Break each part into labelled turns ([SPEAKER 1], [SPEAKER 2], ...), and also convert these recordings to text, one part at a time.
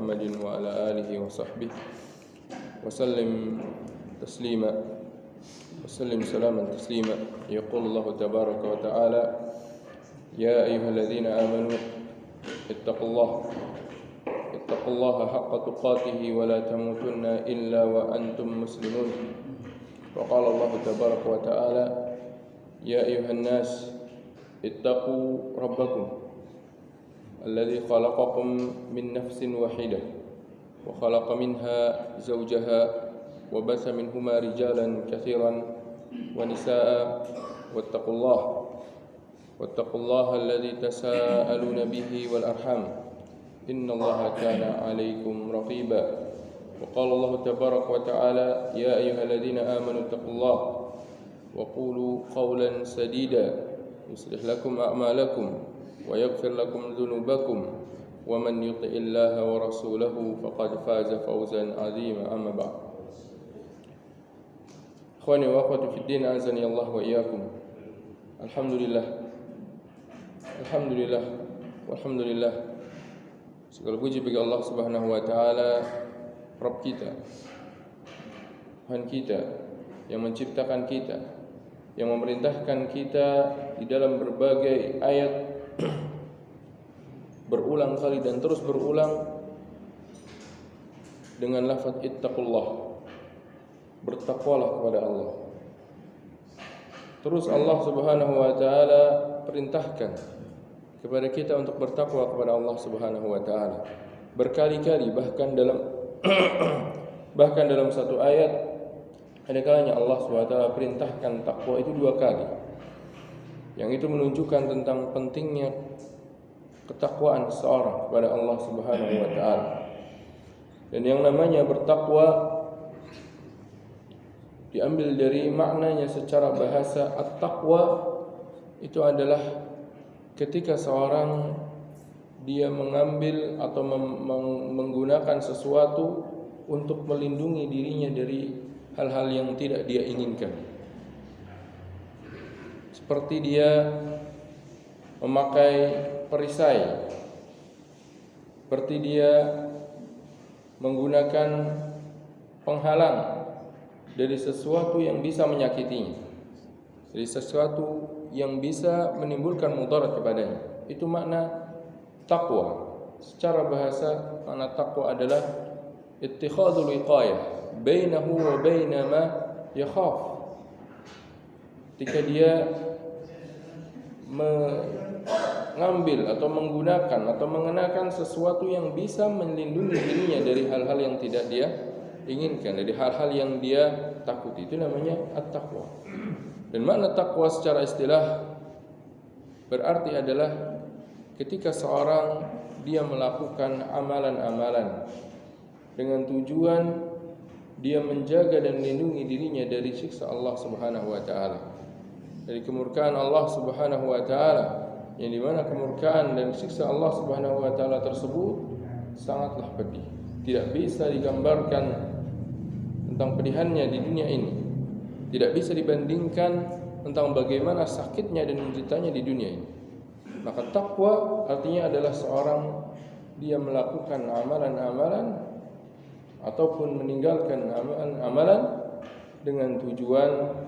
[SPEAKER 1] محمد وعلى آله وصحبه وسلم تسليما سلاما تسليما. يقول الله تبارك وتعالى: يا أيها الذين آمنوا اتقوا الله حق تقاته ولا تموتن إلا وأنتم مسلمون. وقال الله تبارك وتعالى: يا أيها الناس اتقوا ربكم الذي خلقكم من نفس واحدة وخلق منها زوجها وبث منهما رجالا كثيرا ونساء واتقوا الله الذي تساءلون به والأرحام إن الله كان عليكم رقيبا. وقال الله تبارك وتعالى: يا أيها الذين آمنوا اتقوا الله وقولوا قولا سديدا يصلح لكم أعمالكم ويغفر لكم ذنوبكم ومن يطع الله ورسوله فقد فاز فوزا عظيما. أما بعد. Ikhwani wa akhwati fid din, azani Allah wa iyyakum. Alhamdulillah. Segala puji bagi Allah Subhanahu wa taala, Rabb kita, Tuhan kita yang menciptakan kita, yang memerintahkan kita di dalam berbagai ayat berulang kali dan terus berulang dengan lafaz ittaqullah, bertakwalah kepada Allah. Terus Allah Subhanahu wa taala perintahkan kepada kita untuk bertakwa kepada Allah Subhanahu wa taala. Berkali-kali bahkan dalam satu ayat ada kalanya Allah Subhanahu wa taala perintahkan takwa itu 2 kali. Yang itu menunjukkan tentang pentingnya ketakwaan seseorang kepada Allah Subhanahu wa taala. Dan yang namanya bertakwa diambil dari maknanya secara bahasa. At-taqwa itu adalah ketika seorang dia mengambil atau menggunakan sesuatu untuk melindungi dirinya dari hal-hal yang tidak dia inginkan. Seperti dia memakai perisai, seperti dia menggunakan penghalang dari sesuatu yang bisa menyakitinya, dari sesuatu yang bisa menimbulkan mudarat kepadanya. Itu makna takwa. Secara bahasa, makna takwa adalah ittikhadul wiqayah bainahu wa baina ma yakhaf. Ketika dia mengambil atau menggunakan atau mengenakan sesuatu yang bisa melindungi dirinya dari hal-hal yang tidak dia inginkan, dari hal-hal yang dia takuti, itu namanya at-taqwa. Dan makna takwa secara istilah berarti adalah ketika seorang dia melakukan amalan-amalan dengan tujuan dia menjaga dan melindungi dirinya dari siksa Allah Subhanahu wa taala, dari kemurkaan Allah Subhanahu wa taala, yang dimana kemurkaan dan siksa Allah Subhanahu wa taala tersebut sangatlah pedih. Tidak bisa digambarkan tentang pedihannya di dunia ini, tidak bisa dibandingkan tentang bagaimana sakitnya dan menderitanya di dunia ini. Maka takwa artinya adalah seorang dia melakukan amalan-amalan ataupun meninggalkan amalan-amalan dengan tujuan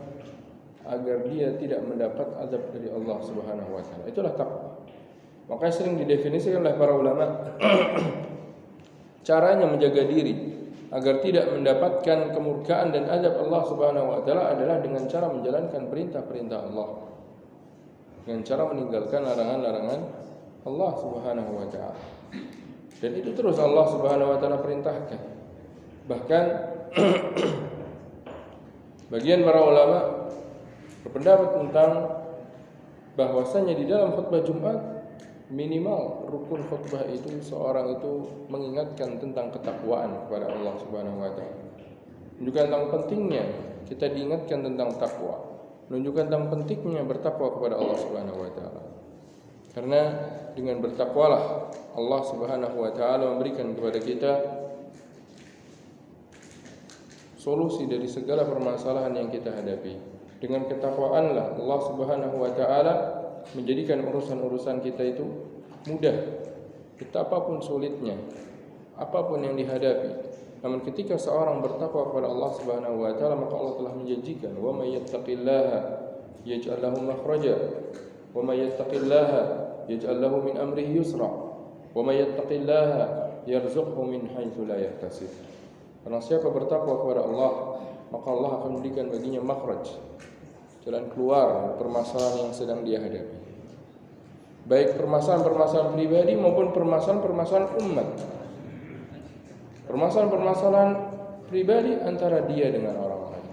[SPEAKER 1] agar dia tidak mendapat azab dari Allah Subhanahu wa taala. Itulah takwa. Makanya sering didefinisikan oleh para ulama caranya menjaga diri agar tidak mendapatkan kemurkaan dan azab Allah Subhanahu wa taala adalah dengan cara menjalankan perintah-perintah Allah, dengan cara meninggalkan larangan-larangan Allah Subhanahu wa taala. Dan itu terus Allah Subhanahu wa taala perintahkan. Bahkan bagian para ulama berpendapat tentang bahwasanya di dalam khutbah Jumat minimal rukun khutbah itu seorang itu mengingatkan tentang ketakwaan kepada Allah Subhanahu wa taala. Menunjukkan tentang pentingnya kita diingatkan tentang takwa, menunjukkan tentang pentingnya bertakwa kepada Allah Subhanahu wa taala. Karena dengan bertakwalah Allah Subhanahu wa taala memberikan kepada kita solusi dari segala permasalahan yang kita hadapi. Dengan ketakwaanlah Allah Subhanahu wa taala menjadikan urusan-urusan kita itu mudah, betapapun sulitnya apapun yang dihadapi. Namun ketika seorang bertakwa kepada Allah Subhanahu wa taala, maka Allah telah menjanjikan, "Wa may yattaqillaha yaj'al lahu makhraja, wa may yattaqillaha yaj'al lahu min amrihi yusra, wa may yattaqillaha yarzuqhu min haitsu la yahtasib." Karena siapa bertakwa kepada Allah, maka Allah akan memberikan baginya makhraj, jalan keluar permasalahan yang sedang dia hadapi. Baik permasalahan-permasalahan pribadi maupun permasalahan-permasalahan umat. Permasalahan-permasalahan pribadi antara dia dengan orang lain,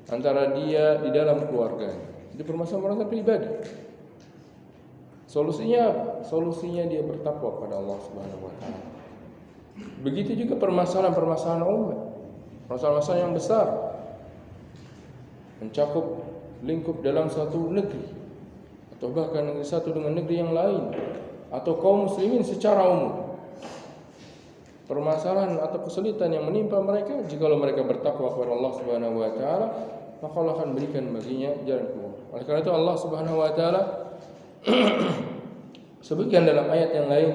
[SPEAKER 1] antara dia di dalam keluarganya. Itu permasalahan-permasalahan pribadi. Solusinya apa? Solusinya dia bertakwa kepada Allah Subhanahu wa taala. Begitu juga permasalahan-permasalahan umat. Permasalahan-permasalahan yang besar mencakup lingkup dalam satu negeri atau bahkan negeri satu dengan negeri yang lain atau kaum muslimin secara umum. Permasalahan atau kesulitan yang menimpa mereka, jikalau mereka bertakwa kepada Allah Subhanahu wa taala, maka Allah akan berikan baginya jalan keluar. Oleh karena itu Allah Subhanahu wa taala sebutkan dalam ayat yang lain,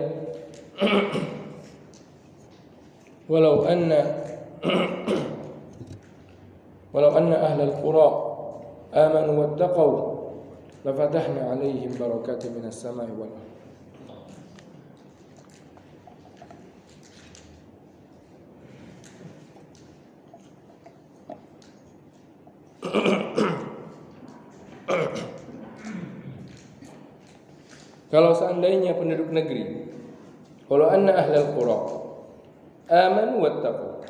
[SPEAKER 1] walau anna ahlal qura amanu wattaqau lafatahna 'alaihim barakatin minas sama'i wal ardh. Kalau seandainya penduduk negeri, kalau anna ahlal qura amanu wattaqu,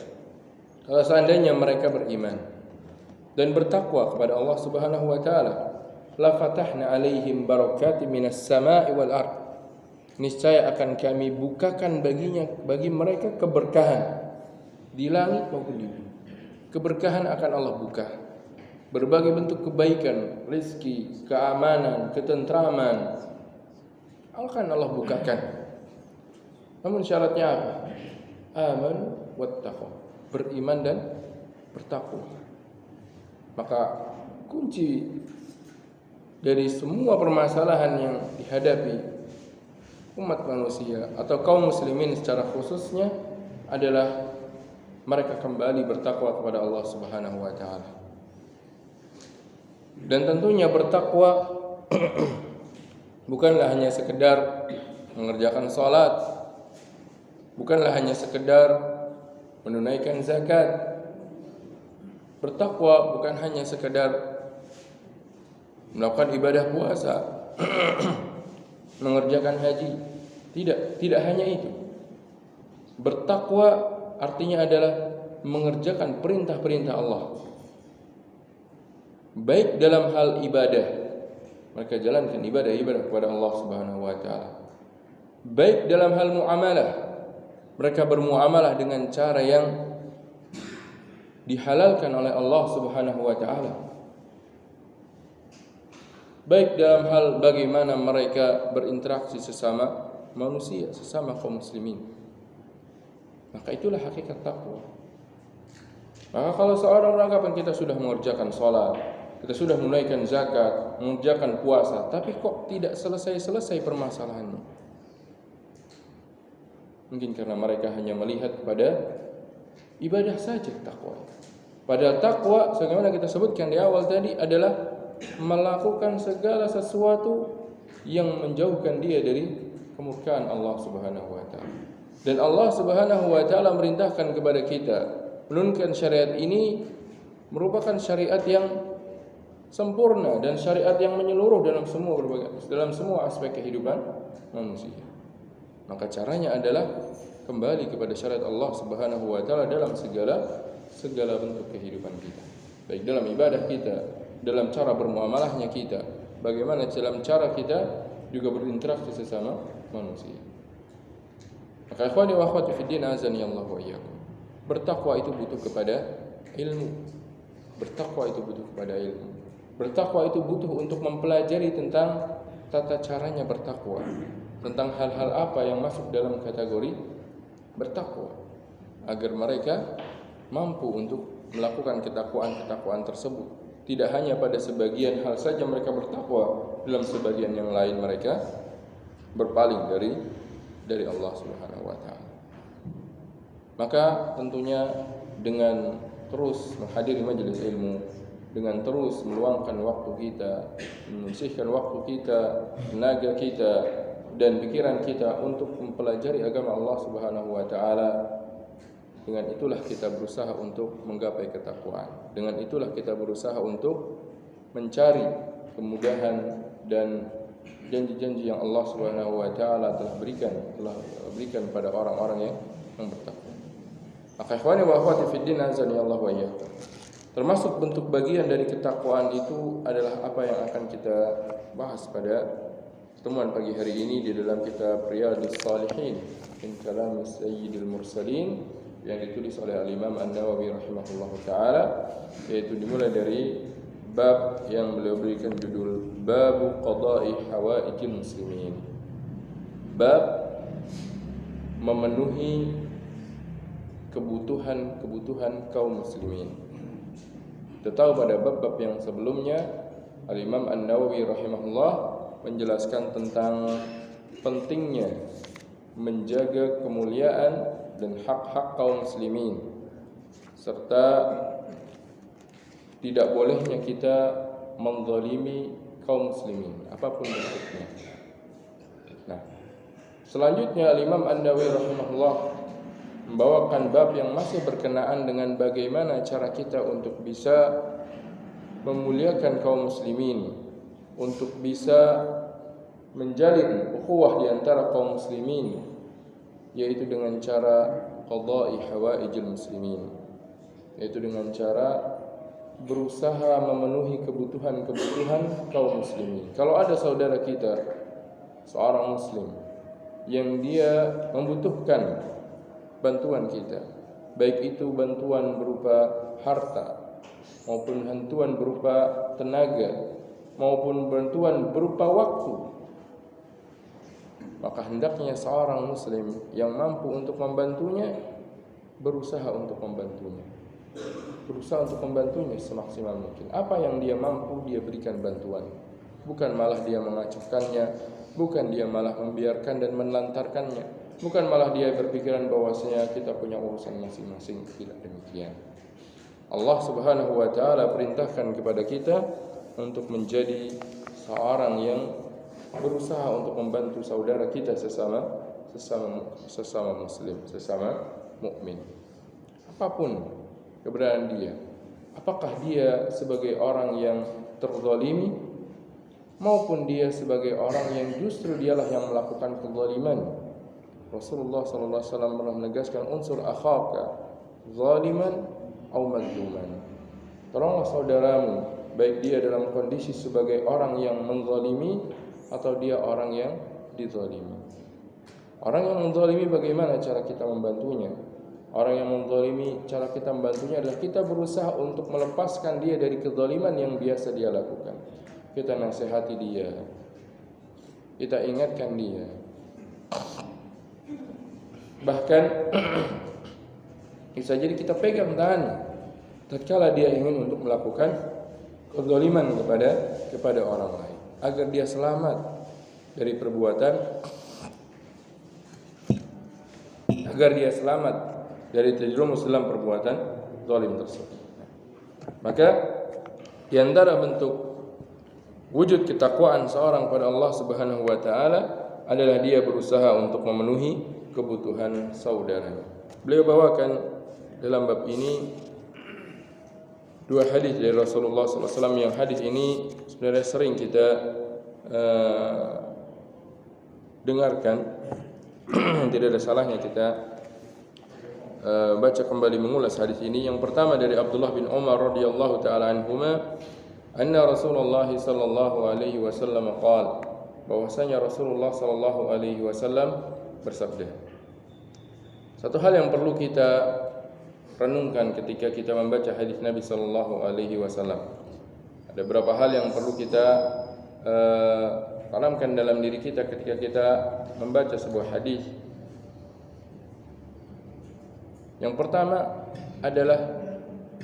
[SPEAKER 1] kalau seandainya mereka beriman dan bertakwa kepada Allah Subhanahu wa taala, la fatahna 'alaihim barakatin minas sama'i wal ardh, niscaya akan kami bukakan bagi mereka keberkahan di langit maupun di bumi. Keberkahan akan Allah buka, berbagai bentuk kebaikan, rezeki, keamanan, ketentraman akan Allah bukakan. Namun syaratnya apa? Aman wattaqwa, beriman dan bertakwa. Maka kunci dari semua permasalahan yang dihadapi umat manusia atau kaum muslimin secara khususnya adalah mereka kembali bertakwa kepada Allah Subhanahu wa taala. Dan tentunya bertakwa bukanlah hanya sekedar mengerjakan salat, bukanlah hanya sekedar menunaikan zakat. Bertakwa bukan hanya sekedar melakukan ibadah puasa, mengerjakan haji. Tidak hanya itu. Bertakwa artinya adalah mengerjakan perintah-perintah Allah. Baik dalam hal ibadah, mereka jalankan ibadah kepada Allah Subhanahu wa taala. Baik dalam hal muamalah, mereka bermuamalah dengan cara yang dihalalkan oleh Allah Subhanahu wa taala. Baik dalam hal bagaimana mereka berinteraksi sesama manusia, sesama kaum muslimin. Maka itulah hakikat takwa. Maka kalau seorang beranggapan kita sudah mengerjakan salat, kita sudah menunaikan zakat, mengerjakan puasa, tapi kok tidak selesai-selesai permasalahannya? Mungkin karena mereka hanya melihat kepada ibadah saja takwa. Padahal takwa, sebagaimana kita sebutkan di awal tadi, adalah melakukan segala sesuatu yang menjauhkan dia dari kemurkaan Allah Subhanahu wa taala. Dan Allah Subhanahu wa taala merintahkan kepada kita menurunkan syariat ini merupakan syariat yang sempurna dan syariat yang menyeluruh dalam semua aspek kehidupan manusia. Maka caranya adalah kembali kepada syariat Allah Subhanahu wa taala dalam segala bentuk kehidupan kita. Baik dalam ibadah kita, dalam cara bermuamalahnya kita, bagaimana dalam cara kita juga berinteraksi sesama manusia. Maka ikhwani wa akhwati fid din azani Allah wa iyyakum. Bertakwa itu butuh kepada ilmu. Bertakwa itu butuh kepada ilmu. Bertakwa itu butuh untuk mempelajari tentang tata caranya bertakwa, tentang hal-hal apa yang masuk dalam kategori bertakwa, agar mereka mampu untuk melakukan ketakwaan tersebut. Tidak hanya pada sebagian hal saja mereka bertakwa, dalam sebagian yang lain mereka berpaling dari Allah Subhanahu wa taala. Maka tentunya dengan terus menghadiri majelis ilmu, dengan terus meluangkan waktu kita, menyisihkan waktu kita, tenaga kita dan pikiran kita untuk mempelajari agama Allah Subhanahu wa taala, dengan itulah kita berusaha untuk menggapai ketakwaan. Dengan itulah kita berusaha untuk mencari kemudahan dan janji-janji yang Allah Subhanahu wa taala telah berikan pada orang-orang yang bertakwa. Maka ikhwani wa akhwati fid din, azani Allah wa iyyakum. Termasuk bentuk bagian dari ketakwaan itu adalah apa yang akan kita bahas pada pertemuan pagi hari ini di dalam kitab Riyadhus Shalihin min kalam Sayyidil Mursalin yang ditulis oleh Al-Imam An-Nawawi rahimahullahu taala, yaitu dimulai dari bab yang beliau berikan judul Babu Qada'i Hawaijil Muslimin. Bab memenuhi kebutuhan kaum muslimin. Kita tahu pada bab-bab yang sebelumnya Al-Imam An-Nawawi rahimahullah menjelaskan tentang pentingnya menjaga kemuliaan dan hak-hak kaum muslimin, serta tidak bolehnya kita menzalimi kaum muslimin apapun bentuknya. Nah, selanjutnya Al-Imam An-Nawawi rahimahullah membawakan bab yang masih berkenaan dengan bagaimana cara kita untuk bisa memuliakan kaum muslimin, untuk bisa menjalin ukhuwah di antara kaum muslimin, yaitu dengan cara qada'i hawaijil muslimin, yaitu dengan cara berusaha memenuhi kebutuhan kaum muslimin. Kalau ada saudara kita, seorang muslim, yang dia membutuhkan bantuan kita, baik itu bantuan berupa harta maupun bantuan berupa tenaga maupun bantuan berupa waktu, maka hendaknya seorang muslim yang mampu untuk membantunya berusaha untuk membantunya semaksimal mungkin. Apa yang dia mampu dia berikan bantuan, bukan malah dia mengacuhkannya, bukan dia malah membiarkan dan menelantarkannya, bukan malah dia berpikiran bahwasanya kita punya urusan masing-masing. Tidak demikian. Allah Subhanahu wa taala perintahkan kepada kita untuk menjadi seorang yang berusaha untuk membantu saudara kita sesama muslim, sesama mukmin. Apapun keberadaan dia, apakah dia sebagai orang yang terzalimi maupun dia sebagai orang yang justru dialah yang melakukan kezaliman. Rasulullah sallallahu alaihi wasallam pernah menegaskan unsur akhaka zaliman atau mazluman. Tolonglah saudaramu, baik dia dalam kondisi sebagai orang yang menzalimi atau dia orang yang dizalimi. Orang yang menzalimi bagaimana cara kita membantunya? Orang yang menzalimi, cara kita membantunya adalah kita berusaha untuk melepaskan dia dari kezaliman yang biasa dia lakukan. Kita nasihati dia, kita ingatkan dia. Bahkan bisa jadi kita pegang tangan tatkala dia ingin untuk melakukan kezaliman kepada orang lain, agar dia selamat dari perbuatan, agar dia selamat dari terjerumus dalam perbuatan zalim tersebut. Maka di antara bentuk wujud ketakwaan seorang pada Allah Subhanahu wa taala adalah dia berusaha untuk memenuhi kebutuhan saudaranya. Beliau bawakan dalam bab ini dua hadis dari Rasulullah SAW, yang hadis ini sebenarnya sering kita dengarkan. Tidak ada salahnya kita baca kembali, mengulas hadis ini. Yang pertama dari Abdullah bin Umar radhiyallahu taala anhuma, anna Rasulullah sallallahu alaihi wasallam qala, bahwasanya Rasulullah sallallahu alaihi wasallam bersabda. Satu hal yang perlu kita renungkan ketika kita membaca hadis Nabi sallallahu alaihi wasallam. Ada beberapa hal yang perlu kita tanamkan dalam diri kita ketika kita membaca sebuah hadis. Yang pertama adalah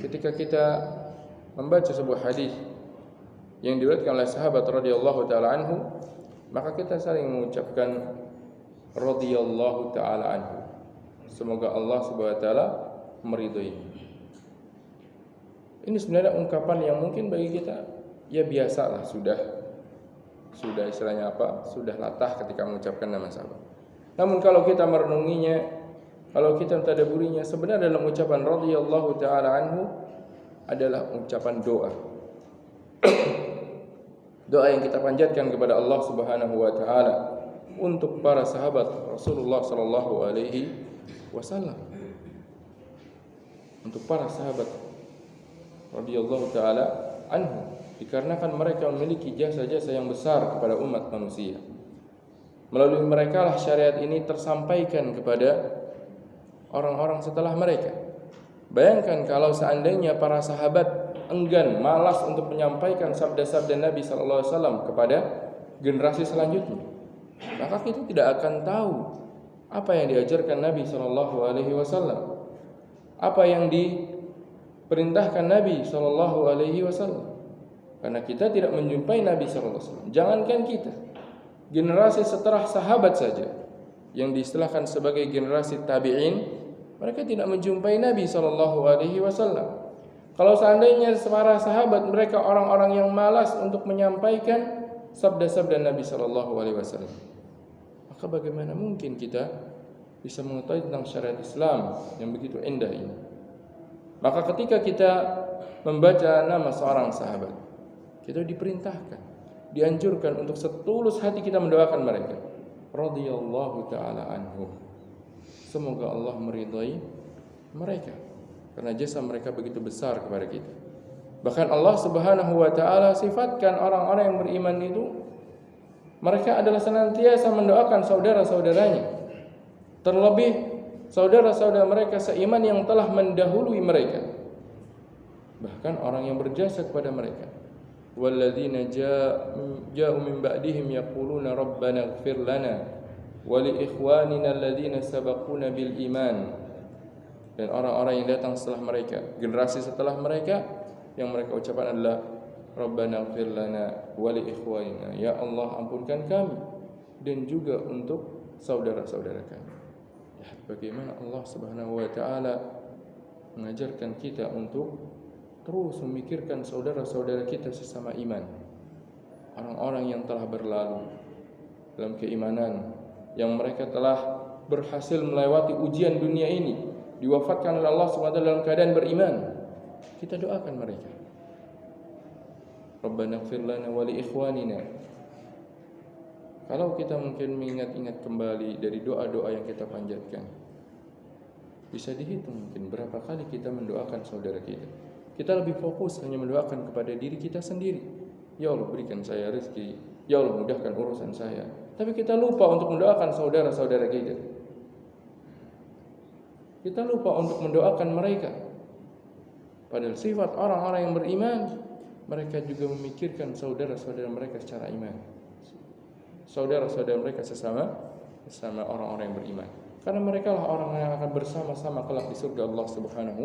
[SPEAKER 1] ketika kita membaca sebuah hadis yang diriwayatkan oleh sahabat radhiyallahu taala anhu, maka kita saling mengucapkan radhiyallahu taala anhu. Semoga Allah Subhanahu wa taala meridhoinya. Ini sebenarnya ungkapan yang mungkin bagi kita ya biasalah, sudah istilahnya apa? Sudah latah ketika mengucapkan nama sahabat. Namun kalau kita merenunginya, kalau kita mentadabburinya, sebenarnya dalam ucapan radhiyallahu taala anhu adalah ucapan doa. Doa yang kita panjatkan kepada Allah Subhanahu wa taala untuk para sahabat Rasulullah sallallahu alaihi wasallam. Untuk para sahabat radhiyallahu taala anhu, dikarenakan mereka memiliki jasa-jasa yang besar kepada umat manusia. Melalui mereka lah syariat ini tersampaikan kepada orang-orang setelah mereka. Bayangkan kalau seandainya para sahabat enggan, malas untuk menyampaikan sabda-sabda Nabi sallallahu alaihi wasallam kepada generasi selanjutnya, maka kita tidak akan tahu apa yang diajarkan Nabi sallallahu alaihi wasallam, apa yang diperintahkan Nabi sallallahu alaihi wasallam. Karena kita tidak menjumpai Nabi sallallahu alaihi wasallam. Jangankan kita, generasi setelah sahabat saja yang diistilahkan sebagai generasi tabi'in, mereka tidak menjumpai Nabi sallallahu alaihi wasallam. Kalau seandainya para sahabat mereka orang-orang yang malas untuk menyampaikan sabda-sabda Nabi sallallahu alaihi wasallam, maka bagaimana mungkin kita bisa mengetahui tentang syariat Islam yang begitu indah ini? Maka ketika kita membaca nama seorang sahabat, kita diperintahkan, dianjurkan untuk setulus hati kita mendoakan mereka. Radhiyallahu taala anhum. Semoga Allah meridai mereka karena jasa mereka begitu besar kepada kita. Bahkan Allah Subhanahu wa taala sifatkan orang-orang yang beriman itu, mereka adalah senantiasa mendoakan saudara-saudaranya. Terlebih saudara-saudara mereka seiman yang telah mendahului mereka. Bahkan orang yang berjasa kepada mereka. Walladzina ja'u min ba'dihim yaquluna rabbana ighfir lana wa li ikhwanina alladzina sabaquna bil iman. Dan orang-orang yang datang setelah mereka, generasi setelah mereka, yang mereka ucapkan adalah Rabbana ighfir lana wa li ikhwanina, ya Allah ampunkan kami dan juga untuk saudara-saudara kami. Lihat bagaimana Allah Subhanahu wa taala mengajarkan kita untuk terus memikirkan saudara-saudara kita sesama iman, orang-orang yang telah berlalu dalam keimanan, yang mereka telah berhasil melewati ujian dunia ini, diwafatkan oleh Allah SWT dalam keadaan beriman. Kita doakan mereka. Rabbana ighfir lana wa li ikhwanina. Kalau kita mungkin mengingat-ingat kembali dari doa-doa yang kita panjatkan, bisa dihitung mungkin berapa kali kita mendoakan saudara kita. Kita lebih fokus hanya mendoakan kepada diri kita sendiri. Ya Allah berikan saya rezeki, ya Allah mudahkan urusan saya. Tapi kita lupa untuk mendoakan saudara-saudara kita. Kita lupa untuk mendoakan mereka. Padahal sifat orang-orang yang beriman, mereka juga memikirkan saudara-saudara mereka secara iman, saudara-saudara mereka sesama orang-orang yang beriman. Karena mereka lah orang yang akan bersama-sama kelak di surga Allah Subhanahu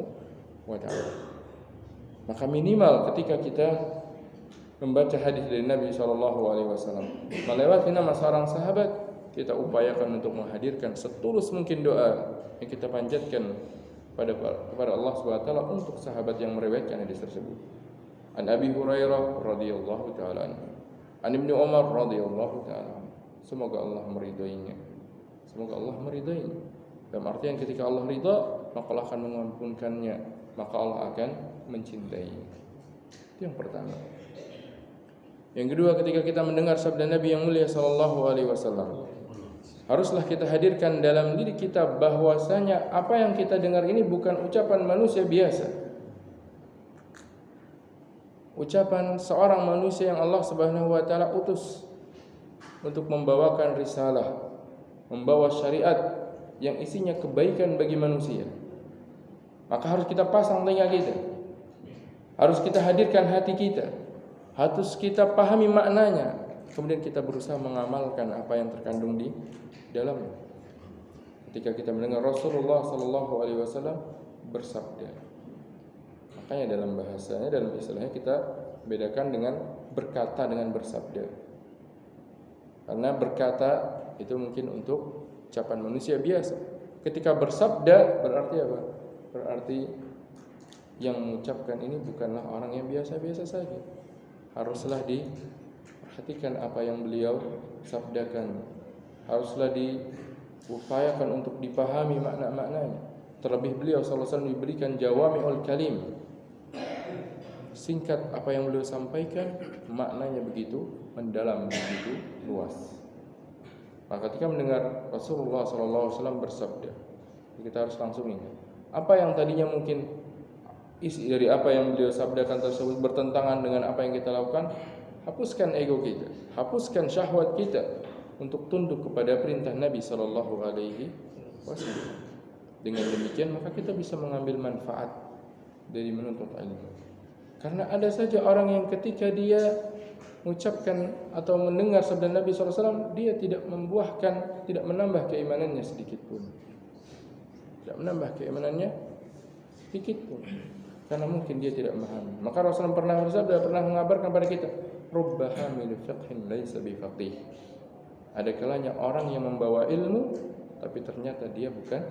[SPEAKER 1] wa taala. Maka minimal ketika kita membaca hadis dari Nabi sallallahu alaihi wasallam, melewati nama seorang sahabat, kita upayakan untuk menghadirkan setulus mungkin doa yang kita panjatkan kepada Allah Subhanahu wa taala untuk sahabat yang meriwayatkan hadis tersebut. An Abi Hurairah radhiyallahu taala anhu, an Ibnu Umar radhiyallahu taala anhu. Semoga Allah meridainya. Semoga Allah meridainya. Dalam artian ketika Allah ridha, maka Allah akan mengampunkannya, maka Allah akan mencintainya. Itu yang pertama. Yang kedua, ketika kita mendengar sabda Nabi yang mulia sallallahu alaihi wasallam, haruslah kita hadirkan dalam diri kita bahwasanya apa yang kita dengar ini bukan ucapan manusia biasa. Ucapan seorang manusia yang Allah Subhanahu wa taala utus untuk membawakan risalah, membawa syariat yang isinya kebaikan bagi manusia. Maka harus kita pasang telinga kita. Harus kita hadirkan hati kita. Harus kita pahami maknanya. Kemudian kita berusaha mengamalkan apa yang terkandung di dalamnya. Ketika kita mendengar Rasulullah sallallahu alaihi wasallam bersabda, makanya dalam bahasanya, dalam istilahnya kita bedakan dengan berkata dengan bersabda. Karena berkata itu mungkin untuk ucapan manusia biasa. ketika bersabda berarti apa? Berarti yang mengucapkan ini bukanlah orang yang biasa-biasa saja. Haruslah diperhatikan apa yang beliau sabdakan. Haruslah diupayakan untuk dipahami makna-maknanya. Terlebih beliau sallallahu alaihi wasallam diberikan jawami'ul kalim. Singkat apa yang beliau sampaikan, maknanya begitu mendalam, begitu luas. Maka ketika mendengar Rasulullah sallallahu alaihi wasallam bersabda, kita harus langsung ingat apa yang tadinya mungkin isi dari apa yang beliau sabdakan tersebut bertentangan dengan apa yang kita lakukan. Hapuskan ego kita, hapuskan syahwat kita untuk tunduk kepada perintah Nabi sallallahu alaihi wasallam. Dengan demikian maka kita bisa mengambil manfaat dari menuntut ilmu. Karena ada saja orang yang ketika dia mengucapkan atau mendengar sabda Nabi SAW, dia tidak membuahkan, tidak menambah keimanannya sedikit pun. Tidak menambah keimanannya sedikit pun. Karena mungkin dia tidak memahami. Maka Rasulullah pernah bersabda, pernah mengabarkan kepada kita, rubba hamil fiqhin laisa bifaqih. Ada kalanya orang yang membawa ilmu tapi ternyata dia bukan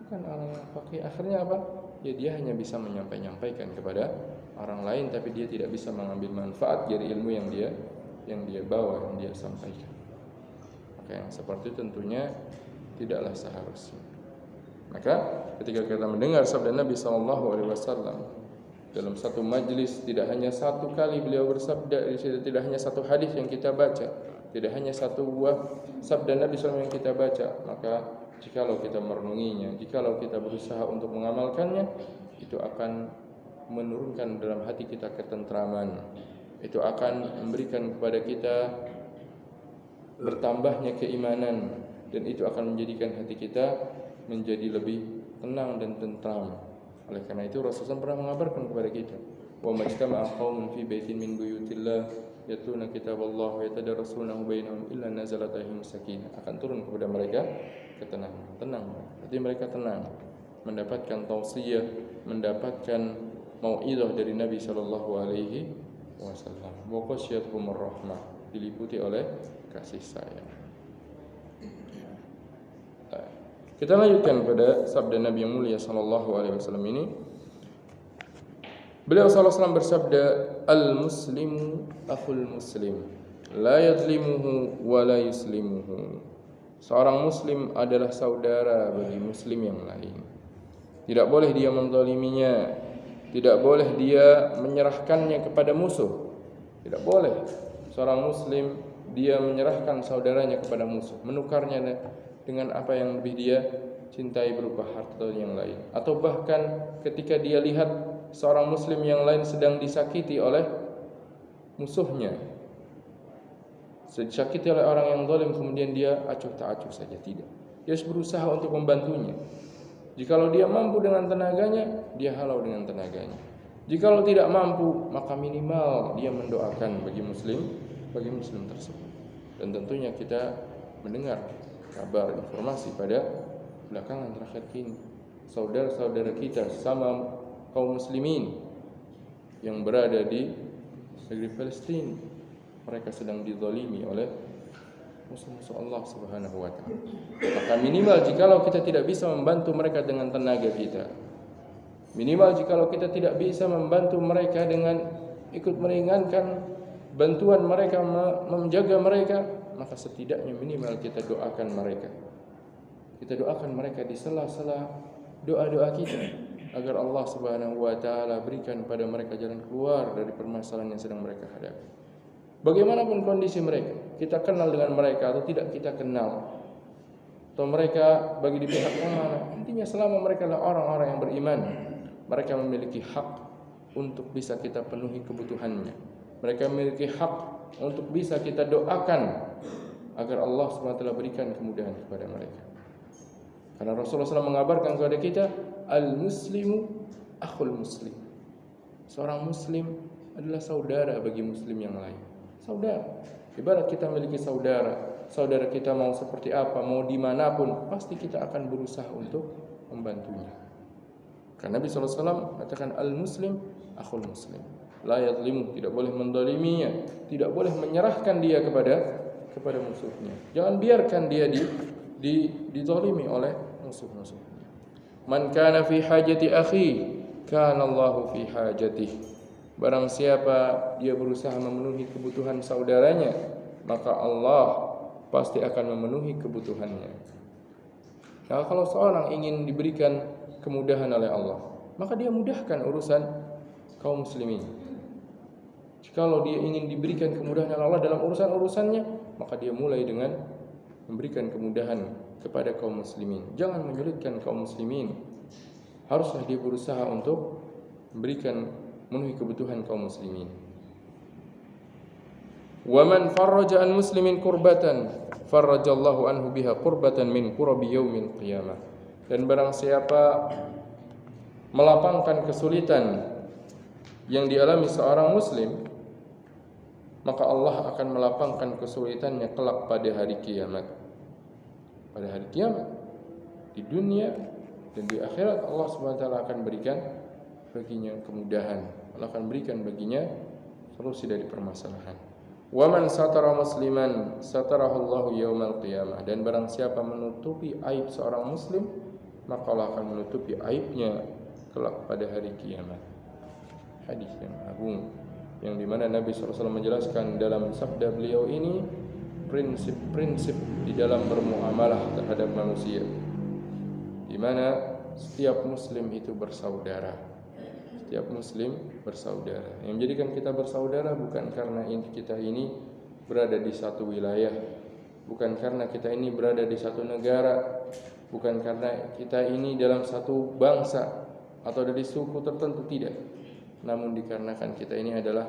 [SPEAKER 1] orang yang faqih. Akhirnya apa? Ya dia hanya bisa menyampaikan kepada orang lain tapi dia tidak bisa mengambil manfaat dari ilmu yang dia bawa, yang dia sampaikan. Maka yang seperti itu tentunya tidaklah seharusnya. Maka ketika kita mendengar sabda Nabi SAW dalam satu majlis, tidak hanya satu kali beliau bersabda, tidak hanya satu hadis yang kita baca, tidak hanya satu buah sabda Nabi SAW yang kita baca, maka jikalau kita merenunginya, jikalau kita berusaha untuk mengamalkannya, itu akan menurunkan dalam hati kita ketentraman. Itu akan memberikan kepada kita bertambahnya keimanan, dan itu akan menjadikan hati kita menjadi lebih tenang dan tentram. Oleh karena itu Rasulullah pernah mengabarkan kepada kita, wa majtama'a qaumun fi baitin min buyutillah yatluna kitaballah wa yatadarrasunahu bainahum illa nazalat alaihim sakinah. Akan turun kepada mereka ketenangan, tenang. Jadi mereka tenang, mendapatkan tausiah, mendapatkan mau'izah dari Nabi sallallahu alaihi wasallam. Wa qasyiyatuhumur rahmah, diliputi oleh kasih sayang. Kita lanjutkan pada sabda Nabi yang mulia sallallahu alaihi wasallam ini. Beliau sallallahu alaihi wasallam bersabda, "Al-muslimu akhul muslim, la yadhlimuhu wa la yuslimuhu." Seorang muslim adalah saudara bagi muslim yang lain. Tidak boleh dia menzaliminya, tidak boleh dia menyerahkannya kepada musuh. Tidak boleh seorang muslim dia menyerahkan saudaranya kepada musuh, menukarnya dengan apa yang lebih dia cintai berupa harta yang lain. Atau bahkan ketika dia lihat seorang muslim yang lain sedang disakiti oleh musuhnya, disakiti oleh orang yang zalim, kemudian dia acuh tak acuh saja, tidak. Dia harus berusaha untuk membantunya. Jikalau dia mampu dengan tenaganya, dia halau dengan tenaganya. Jikalau tidak mampu, maka minimal dia mendoakan bagi muslim tersebut. Dan tentunya kita mendengar kabar informasi pada belakangan terakhir ini, saudara-saudara kita sama kaum muslimin yang berada di negeri Palestina, mereka sedang dizalimi oleh musuh-musuh Allah Subhanahu wa taala. Maka minimal jikalau kita tidak bisa membantu mereka dengan tenaga kita, minimal jikalau kita tidak bisa membantu mereka dengan ikut meringankan bantuan mereka, menjaga mereka, maka setidaknya minimal kita doakan mereka. Kita doakan mereka di sela-sela doa-doa kita agar Allah Subhanahu wa taala berikan pada mereka jalan keluar dari permasalahan yang sedang mereka hadapi. Bagaimanapun kondisi mereka, kita kenal dengan mereka atau tidak kita kenal, atau mereka bagi di pihak yang mana, intinya selama mereka adalah orang-orang yang beriman, mereka memiliki hak untuk bisa kita penuhi kebutuhannya. Mereka memiliki hak untuk bisa kita doakan agar Allah SWT berikan kemudahan kepada mereka. Karena Rasulullah SAW mengabarkan kepada kita, al-muslimu akhul muslim. Seorang muslim adalah saudara bagi muslim yang lain. Saudara. Ibarat kita memiliki saudara, saudara kita mau seperti apa, mau dimanapun, pasti kita akan berusaha untuk membantunya. Karena Nabi SAW katakan al-muslim akhul muslim, la yadhlimu, tidak boleh mendoliminya, tidak boleh menyerahkan dia kepada musuhnya. Jangan biarkan dia dizalimi oleh musuh-musuh. Man kana fi hajati akhi, kana Allahu fi hajatihi. Barang siapa dia berusaha memenuhi kebutuhan saudaranya, maka Allah pasti akan memenuhi kebutuhannya. Nah, kalau seorang ingin diberikan kemudahan oleh Allah, maka dia mudahkan urusan kaum muslimin. Jikalau dia ingin diberikan kemudahan oleh Allah dalam urusan-urusannya, maka dia mulai dengan memberikan kemudahan kepada kaum muslimin. Jangan menyulitkan kaum muslimin. Haruslah dia berusaha untuk memenuhi kebutuhan kaum muslimin. Wa man farraja an muslimin kurbatan farrajallahu anhu biha qurbatan min qurabi yaumil qiyamah. Dan barang siapa melapangkan kesulitan yang dialami seorang muslim, maka Allah akan melapangkan kesulitannya kelak pada hari kiamat. Pada hari kiamat di dunia dan di akhirat, Allah Subhanahu wa taala akan berikan baginya kemudahan. Allah akan berikan baginya solusi dari permasalahan. Wa man satara musliman satarahu Allahu yaumal qiyamah. Dan barang siapa menutupi aib seorang muslim, maka Allah akan menutupi aibnya kelak pada hari kiamat. Hadis yang agung yang dimana Nabi SAW menjelaskan dalam sabda beliau ini prinsip-prinsip di dalam bermuamalah terhadap manusia, di mana setiap muslim itu bersaudara. Setiap muslim bersaudara. Yang menjadikan kita bersaudara bukan karena kita ini berada di satu wilayah, bukan karena kita ini berada di satu negara, bukan karena kita ini dalam satu bangsa atau dari suku tertentu, tidak. Namun dikarenakan kita ini adalah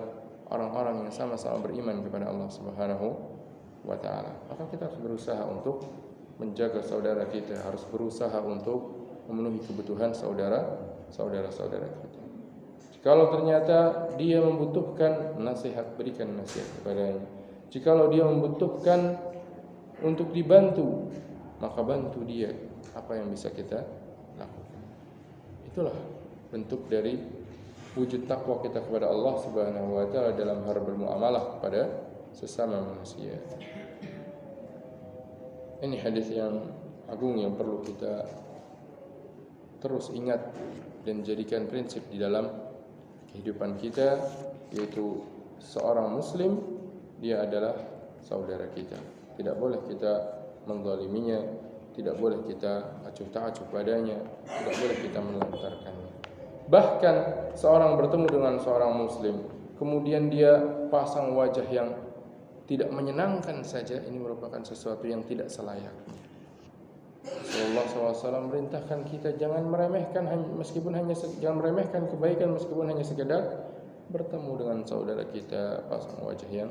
[SPEAKER 1] orang-orang yang sama-sama beriman kepada Allah Subhanahu wa taala. Maka kita harus berusaha untuk menjaga saudara kita, harus berusaha untuk memenuhi kebutuhan saudara-saudara kita. Jikalau ternyata dia membutuhkan nasihat, berikan nasihat kepadanya. Jikalau dia membutuhkan untuk dibantu, maka bantu dia apa yang bisa kita lakukan. Itulah bentuk dari wujud takwa kita kepada Allah Subhanahu wa taala dalam hal bermuamalah kepada sesama manusia. Ini hadis yang agung yang perlu kita terus ingat dan jadikan prinsip di dalam kehidupan kita, yaitu seorang muslim dia adalah saudara kita. Tidak boleh kita menzaliminya, tidak boleh kita acuh tak acuh padanya, tidak boleh kita melantarkannya. Bahkan seorang bertemu dengan seorang muslim, kemudian dia pasang wajah yang tidak menyenangkan saja, ini merupakan sesuatu yang tidak selayaknya. Rasulullah SAW merintahkan kita jangan meremehkan jangan meremehkan kebaikan meskipun hanya sekedar bertemu dengan saudara kita, pasang wajah yang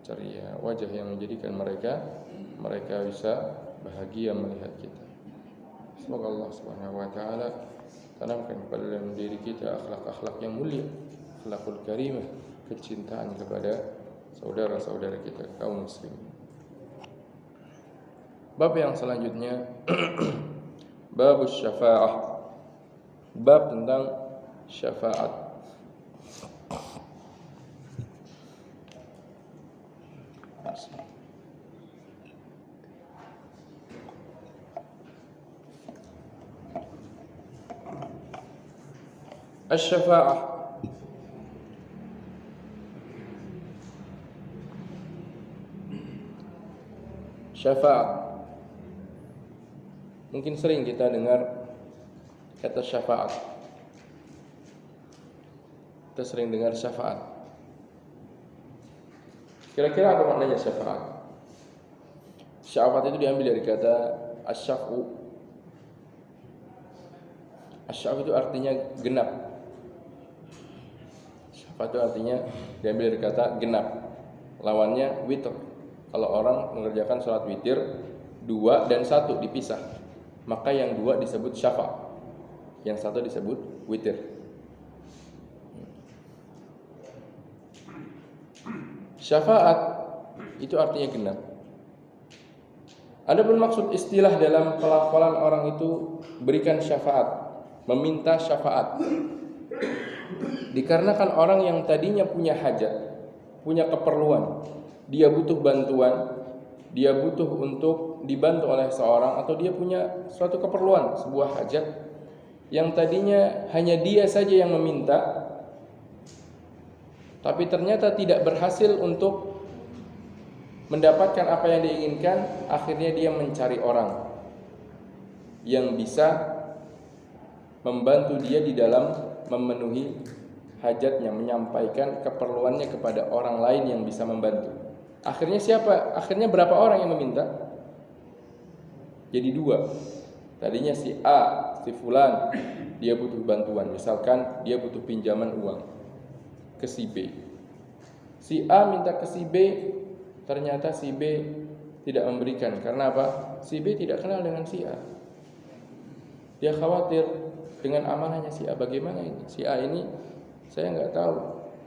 [SPEAKER 1] ceria, wajah yang menjadikan mereka bisa bahagia melihat kita. Semoga Allah Subhanahu wa taala tanamkan kepada dalam diri kita akhlak-akhlak yang mulia, akhlakul karimah, kecintaan kepada saudara-saudara kita kaum muslimin. Bab yang selanjutnya bab syafa'ah, bab tentang syafaat. Asy-syafa'ah syafaat. Mungkin sering kita dengar kata syafaat. Kita sering dengar syafaat. Kira-kira apa maknanya syafaat? Syafaat itu diambil dari kata asy-syaf'u. Asy-syaf'u itu artinya genap. Syafaat itu artinya diambil dari kata genap. Lawannya witr. Kalau orang mengerjakan salat witir 2 dan 1 dipisah, maka yang 2 disebut syafa', yang 1 disebut witir. Syafaat itu artinya genap. Adapun maksud istilah dalam pelafalan orang itu berikan syafaat, meminta syafaat. Dikarenakan orang yang tadinya punya hajat, punya keperluan, dia butuh bantuan, dia butuh untuk dibantu oleh seorang, atau dia punya suatu keperluan, sebuah hajat yang tadinya hanya dia saja yang meminta, tapi ternyata tidak berhasil untuk mendapatkan apa yang diinginkan, akhirnya dia mencari orang yang bisa membantu dia di dalam memenuhi hajatnya, menyampaikan keperluannya kepada orang lain yang bisa membantu. Akhirnya siapa? Akhirnya berapa orang yang meminta? Jadi dua. Tadinya si A, si fulan, dia butuh bantuan. Misalkan dia butuh pinjaman uang ke si B. Si A minta ke si B, ternyata si B tidak memberikan. Karena apa? Si B tidak kenal dengan si A. Dia khawatir dengan amanahnya si A. Bagaimana ini? Si A ini saya nggak tahu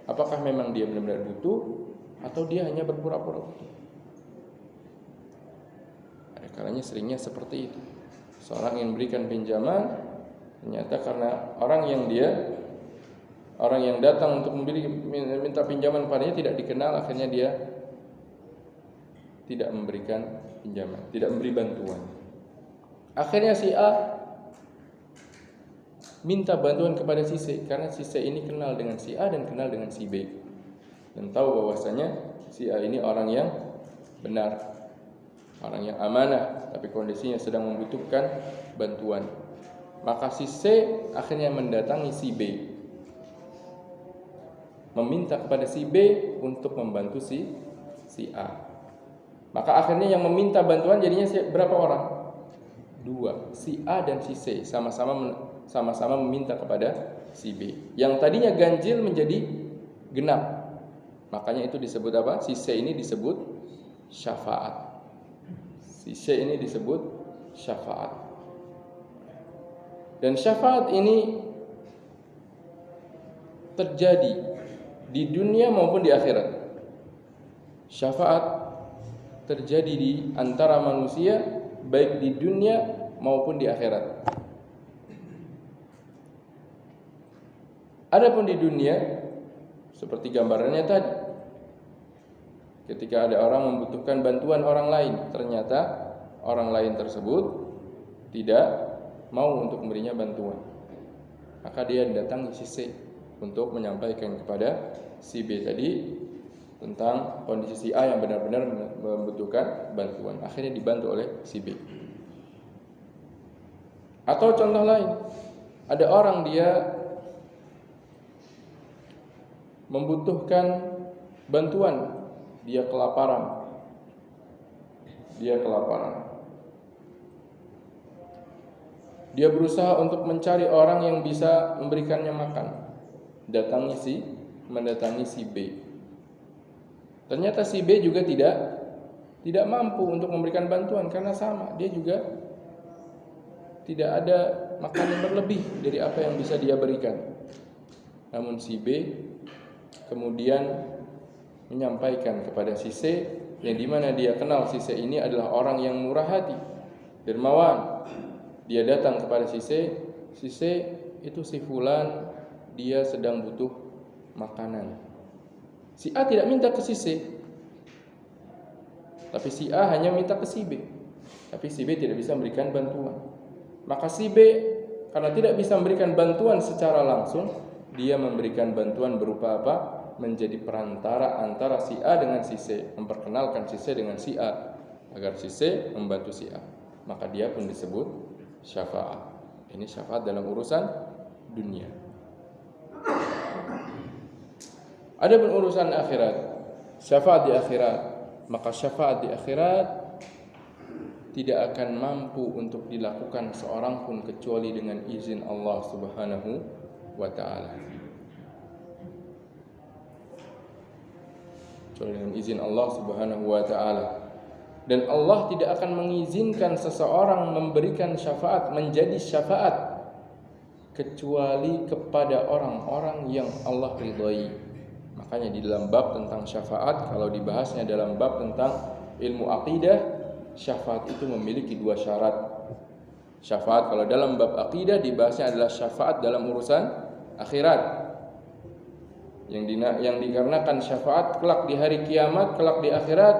[SPEAKER 1] apakah memang dia benar-benar butuh atau dia hanya berpura-pura butuh. Kalanya seringnya seperti itu. Seorang ingin berikan pinjaman, ternyata karena orang yang datang untuk minta pinjaman padanya tidak dikenal, akhirnya dia tidak memberikan pinjaman, tidak memberi bantuan. Akhirnya si A minta bantuan kepada si C, karena si C ini kenal dengan si A dan kenal dengan si B, dan tahu bahwasanya si A ini orang yang benar, orang yang amanah, tapi kondisinya sedang membutuhkan bantuan. Maka si C akhirnya mendatangi si B, meminta kepada si B untuk membantu si A. Maka akhirnya yang meminta bantuan jadinya berapa orang? Dua, si A dan si C sama-sama meminta kepada si B. Yang tadinya ganjil menjadi genap. Makanya itu disebut apa? Si C ini disebut syafaat. Si C ini disebut syafaat. Dan syafaat ini terjadi di dunia maupun di akhirat. Syafaat terjadi di antara manusia baik di dunia maupun di akhirat. Adapun di dunia seperti gambarannya tadi, ketika ada orang membutuhkan bantuan orang lain, ternyata orang lain tersebut tidak mau untuk memberinya bantuan, maka dia datangi si C untuk menyampaikan kepada si B tadi tentang kondisi si A yang benar-benar membutuhkan bantuan. Akhirnya dibantu oleh si B. Atau contoh lain, ada orang dia membutuhkan bantuan, dia kelaparan. Dia berusaha untuk mencari orang yang bisa memberikannya makan. Mendatangi si B. Ternyata si B juga tidak mampu untuk memberikan bantuan karena sama, dia juga tidak ada makanan berlebih dari apa yang bisa dia berikan. Namun si B kemudian menyampaikan kepada si C, yang dimana dia kenal si C ini adalah orang yang murah hati, dermawan. Dia datang kepada si C itu si fulan, dia sedang butuh makanan. Si A tidak minta ke si C, tapi si A hanya minta ke si B. Tapi si B tidak bisa memberikan bantuan. Maka si B karena tidak bisa memberikan bantuan secara langsung, dia memberikan bantuan berupa apa? Menjadi perantara antara si A dengan si C, memperkenalkan si C dengan si A agar si C membantu si A. Maka dia pun disebut syafaat. Ini syafaat dalam urusan dunia. Adapun urusan akhirat, syafaat di akhirat, maka syafaat di akhirat tidak akan mampu untuk dilakukan seorang pun kecuali dengan izin Allah Subhanahu wa ta'ala. Dengan izin Allah Subhanahu wa ta'ala. Dan Allah tidak akan mengizinkan seseorang memberikan syafaat, menjadi syafaat, kecuali kepada orang-orang yang Allah ridhai. Makanya di dalam bab tentang syafaat, kalau dibahasnya dalam bab tentang ilmu aqidah, syafaat itu memiliki dua syarat. Syafaat kalau dalam bab aqidah dibahasnya adalah syafaat dalam urusan akhirat, yang dikarenakan syafaat kelak di hari kiamat, kelak di akhirat